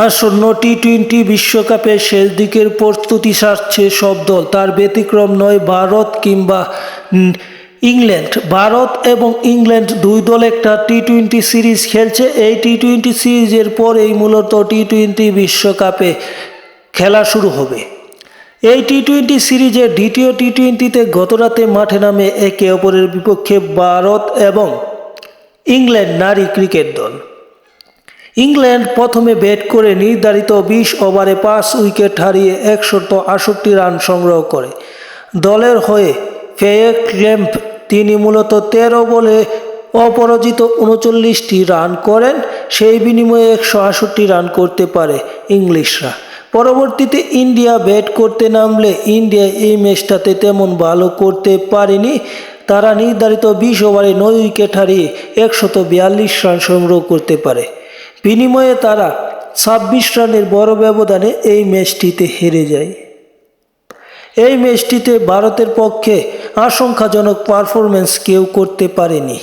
আসন্ন টি-20 বিশ্বকাপের শেষ দিকের প্রস্তুতি সারছে সব দল। তার ব্যতিক্রম নয় ভারত কিংবা ইংল্যান্ড। ভারত এবং ইংল্যান্ড দুই দল একটা টি-20 সিরিজ খেলছে। এই টি-20 সিরিজের পরেই মূলত টি-20 বিশ্বকাপে খেলা শুরু হবে। এই টি-20 সিরিজের দ্বিতীয় টি-20তে গতরাতে মাঠে নামে একে অপরের বিপক্ষে ভারত এবং ইংল্যান্ড নারী ক্রিকেট দল। ইংল্যান্ড প্রথমে ব্যাট করে নির্ধারিত 20 ওভারে 5 উইকেট হারিয়ে 168 রান সংগ্রহ করে। দলের হয়ে ফেয়েক ল্যাম্প তিনি মূলত 13 বলে অপরাজিত 39টি রান করেন। সেই বিনিময়ে 168 রান করতে পারে ইংলিশরা। পরবর্তীতে ইন্ডিয়া ব্যাট করতে নামলে ইন্ডিয়া এই ম্যাচটাতে তেমন ভালো করতে পারেনি। তারা নির্ধারিত 20 ওভারে 9 উইকেট হারিয়ে 142 রান সংগ্রহ করতে পারে। বিনিময়ে তারা 26 রানের বড় ব্যবধানে এই ম্যাচটিতে হেরে যায়। এই ম্যাচটিতে ভারতের পক্ষে আশঙ্কাজনক পারফরম্যান্স কেউ করতে পারেনি।